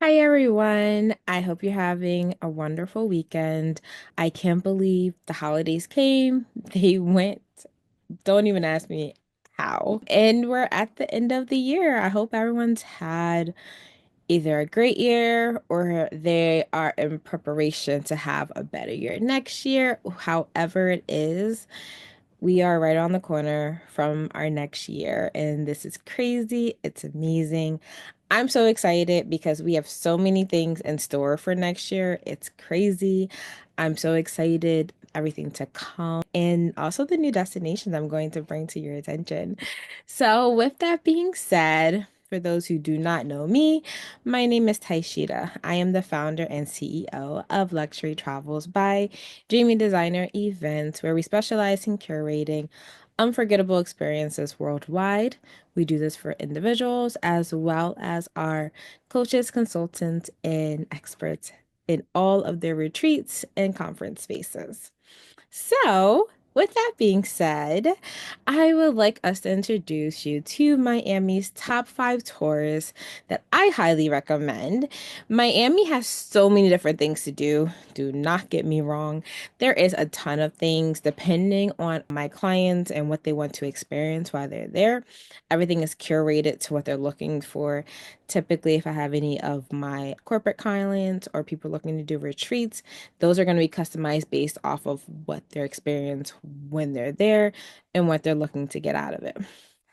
Hi everyone. I hope you're having a wonderful weekend. I can't believe the holidays came. They went. Don't even ask me how. And we're at the end of the year. I hope everyone's had either a great year or they are in preparation to have a better year next year. However it is, we are right on the corner from our next year, and this is crazy. It's amazing. I'm so excited because we have so many things in store for next year. It's crazy. I'm so excited, everything to come, and also the new destinations I'm going to bring to your attention. So, with that being said, for those who do not know me, my name is Taishita. I am the founder and CEO of Luxury Travels by Dreamy Designer Events, where we specialize in curating unforgettable experiences worldwide. We do this for individuals as well as our coaches, consultants, and experts in all of their retreats and conference spaces. So, with that being said, I would like us to introduce you to Miami's top five tours that I highly recommend. Miami has so many different things to do. Do not get me wrong. There is a ton of things depending on my clients and what they want to experience while they're there. Everything is curated to what they're looking for. Typically, if I have any of my corporate clients or people looking to do retreats, those are going to be customized based off of what their experience when they're there and what they're looking to get out of it.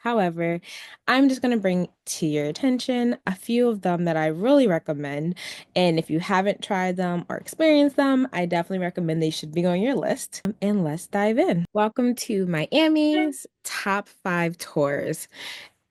However, I'm just going to bring to your attention a few of them that I really recommend. And if you haven't tried them or experienced them, I definitely recommend they should be on your list. And let's dive in. Welcome to Miami's top five tours.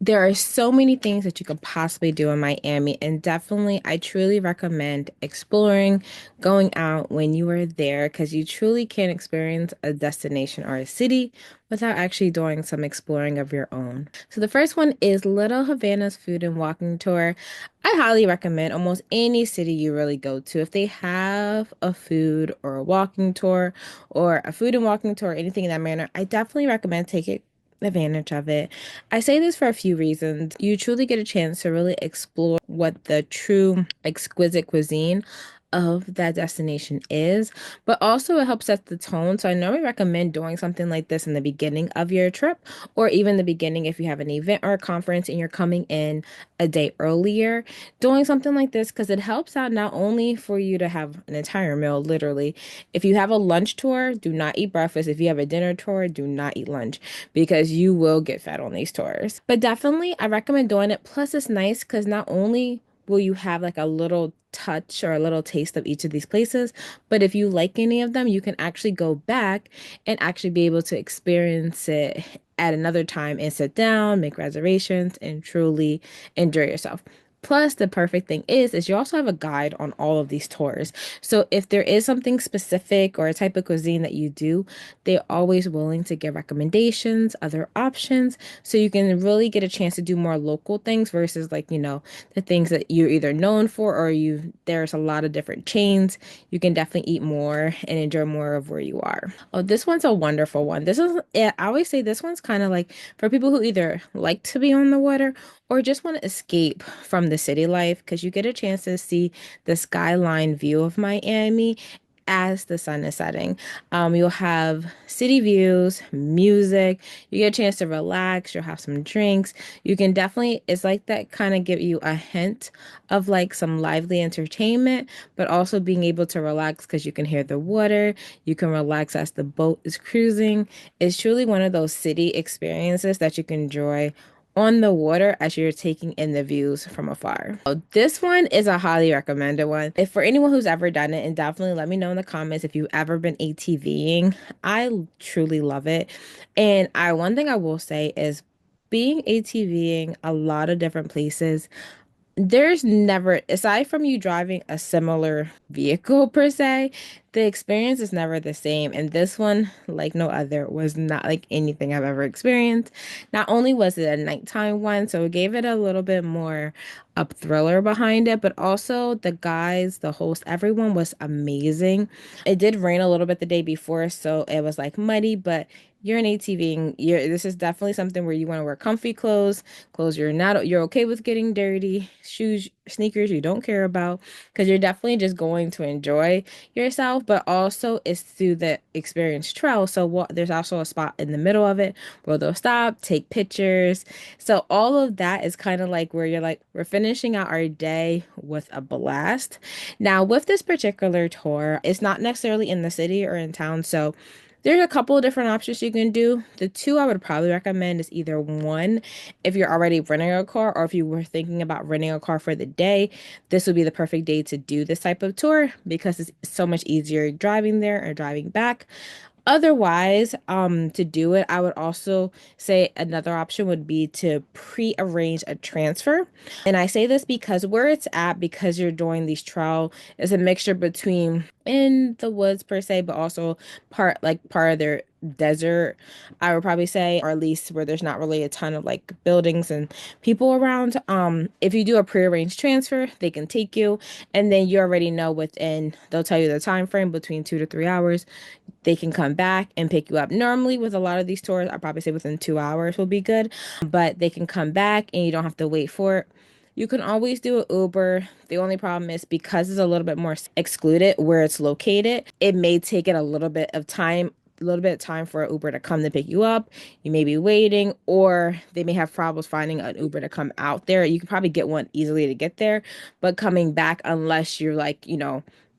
There are so many things that you could possibly do in Miami, and definitely, I truly recommend exploring, going out when you are there, because you truly can experience a destination or a city without actually doing some exploring of your own. So, the first one is Little Havana's Food and Walking Tour. I highly recommend almost any city you really go to. If they have a food or a walking tour or a food and walking tour, anything in that manner, I definitely recommend taking advantage of it. I say this for a few reasons. You truly get a chance to really explore what the true exquisite cuisine of that destination is, but also it helps set the tone. So I normally recommend doing something like this in the beginning of your trip, or even the beginning if you have an event or a conference and you're coming in a day earlier, doing something like this because it helps out not only for you to have an entire meal, literally. If you have a lunch tour, do not eat breakfast. If you have a dinner tour, do not eat lunch because you will get fat on these tours. But definitely, I recommend doing it. Plus, it's nice because not only will you have like a little touch or a little taste of each of these places, but if you like any of them, you can actually go back and actually be able to experience it at another time and sit down, make reservations, and truly enjoy yourself. Plus, the perfect thing is you also have a guide on all of these tours. So if there is something specific or a type of cuisine that you do, they're always willing to give recommendations, other options, so you can really get a chance to do more local things versus like, the things that you're either known for or there's a lot of different chains. You can definitely eat more and enjoy more of where you are. Oh, this one's a wonderful one. Yeah, I always say this one's kind of like for people who either like to be on the water or just want to escape from the city life because you get a chance to see the skyline view of Miami as the sun is setting. You'll have city views, music. You get a chance to relax. You'll have some drinks. You can definitely, it's like that kind of give you a hint of like some lively entertainment, but also being able to relax because you can hear the water. You can relax as the boat is cruising. It's truly one of those city experiences that you can enjoy on the water as you're taking in the views from afar. So this one is a highly recommended one. If for anyone who's ever done it, and definitely let me know in the comments if you've ever been ATVing. I truly love it. And one thing I will say is being ATVing a lot of different places, there's never, aside from you driving a similar vehicle per se, The experience is never the same. And this one, like no other, was not like anything I've ever experienced. Not only was it a nighttime one, so it gave it a little bit more up thriller behind it, but also the guys, the host, everyone was amazing. It did rain a little bit the day before, so it was like muddy, but you're an ATVing. This is definitely something where you want to wear comfy clothes, clothes you're okay with getting dirty, shoes, sneakers you don't care about, because you're definitely just going to enjoy yourself, but also it's through the experience trail. So there's also a spot in the middle of it where they'll stop, take pictures. So all of that is kind of like where you're like, we're finishing out our day with a blast. Now, with this particular tour, it's not necessarily in the city or in town. So there's a couple of different options you can do. The two I would probably recommend is either one, if you're already renting a car, or if you were thinking about renting a car for the day, this would be the perfect day to do this type of tour because it's so much easier driving there or driving back. Otherwise, to do it, I would also say another option would be to pre-arrange a transfer. And I say this because where it's at, because you're doing these trail, is a mixture between in the woods per se, but also part of their desert, I would probably say, or at least where there's not really a ton of like buildings and people around. If you do a pre-arranged transfer, they can take you, and then you already know they'll tell you the time frame between 2 to 3 hours they can come back and pick you up. Normally, with a lot of these tours, I'd probably say within 2 hours will be good, but they can come back and you don't have to wait for it. You can always do an Uber. The only problem is because it's a little bit more excluded where it's located, it may take it a little bit of time for an Uber to come to pick you up. You may be waiting, or they may have problems finding an Uber to come out there. You can probably get one easily to get there, but coming back, unless you're like,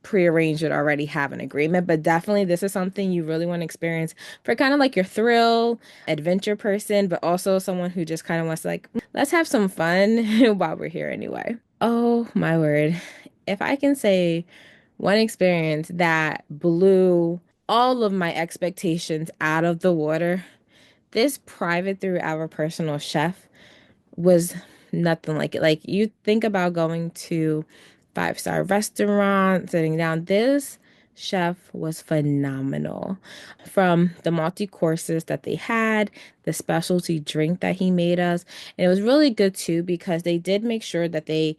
prearranged it already have an agreement. But definitely this is something you really want to experience for kind of like your thrill adventure person, but also someone who just kind of wants to like, let's have some fun while we're here anyway. Oh my word. If I can say one experience that blew all of my expectations out of the water, this private through our personal chef was nothing like it. Like you think about going to five-star restaurant, sitting down. This chef was phenomenal. From the multi courses that they had, the specialty drink that he made us. And it was really good too because they did make sure that they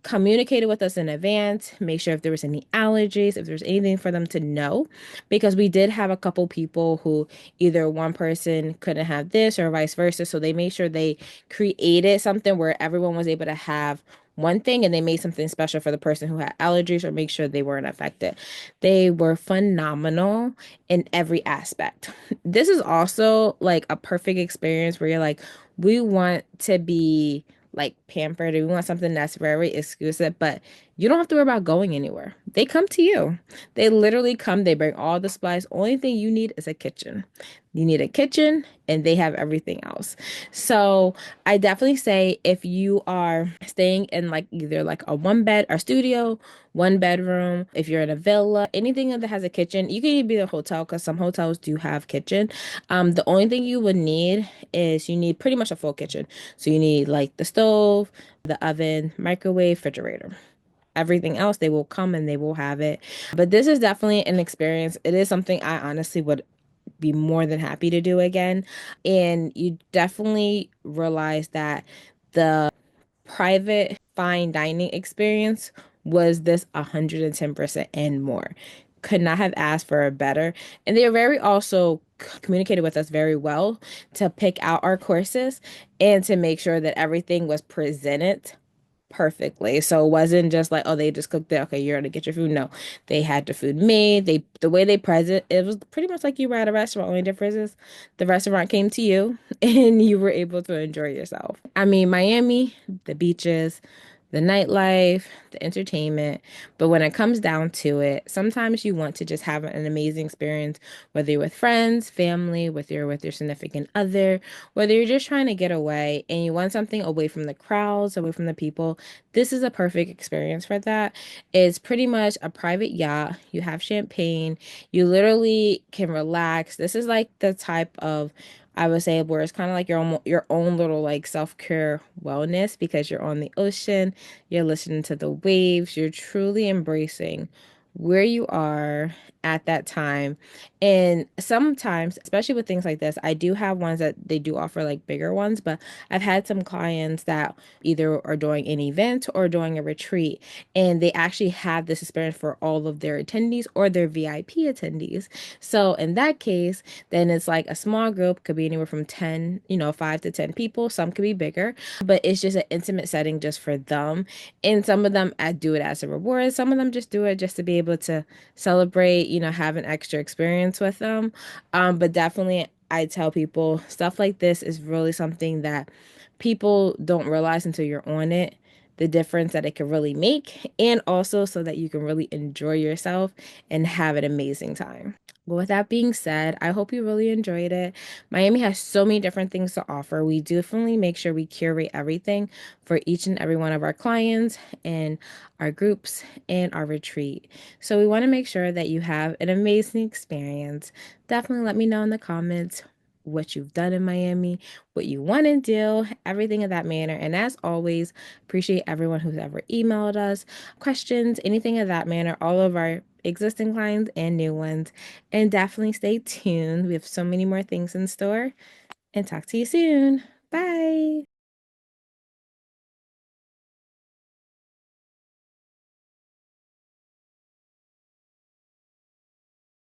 communicated with us in advance, make sure if there was any allergies, if there's anything for them to know, because we did have a couple people who either one person couldn't have this or vice versa. So they made sure they created something where everyone was able to have one thing and they made something special for the person who had allergies or make sure they weren't affected. They were phenomenal in every aspect. This is also like a perfect experience where you're like, we want to be like pampered and we want something that's very exclusive, but you don't have to worry about going anywhere. They come to you. They literally come, they bring all the supplies. Only thing you need is a kitchen. You need a kitchen and they have everything else. So I definitely say if you are staying in like either like a one bed or studio, one bedroom, if you're in a villa, anything that has a kitchen, you can even be a hotel because some hotels do have kitchen. The only thing you would need is you need pretty much a full kitchen. So you need like the stove, the oven, microwave, refrigerator. Everything else, they will come and they will have it. But this is definitely an experience. It is something I honestly would be more than happy to do again. And you definitely realize that the private fine dining experience was this 110% and more. Could not have asked for a better. And they are very also communicated with us very well to pick out our courses and to make sure that everything was presented perfectly. So it wasn't just like, oh, they just cooked it. Okay, you're gonna get your food. No, they had the food made. The way they present it was pretty much like you were at a restaurant. Only difference is the restaurant came to you and you were able to enjoy yourself. I mean, Miami, the beaches, the nightlife, the entertainment. But when it comes down to it, sometimes you want to just have an amazing experience, whether you're with friends, family, whether you're with your significant other, whether you're just trying to get away and you want something away from the crowds, away from the people. This is a perfect experience for that. It's pretty much a private yacht. You have champagne. You literally can relax. This is like the type of I would say where it's kind of like your own little like self-care wellness because you're on the ocean, you're listening to the waves, you're truly embracing where you are at that time. And sometimes, especially with things like this, I do have ones that they do offer like bigger ones, but I've had some clients that either are doing an event or doing a retreat, and they actually have this experience for all of their attendees or their VIP attendees. So in that case, then it's like a small group, could be anywhere from 10, 5 to 10 people. Some could be bigger, but it's just an intimate setting just for them. And some of them I do it as a reward. Some of them just do it just to be able to celebrate, have an extra experience with them. But definitely I tell people stuff like this is really something that people don't realize until you're on it, the difference that it can really make, and also so that you can really enjoy yourself and have an amazing time. Well, with that being said, I hope you really enjoyed it. Miami has so many different things to offer. We definitely make sure we curate everything for each and every one of our clients and our groups and our retreat. So we want to make sure that you have an amazing experience. Definitely let me know in the comments what you've done in Miami, what you want to do, everything of that manner. And as always, appreciate everyone who's ever emailed us, questions, anything of that manner, all of our existing clients and new ones. And definitely stay tuned. We have so many more things in store. And talk to you soon. Bye.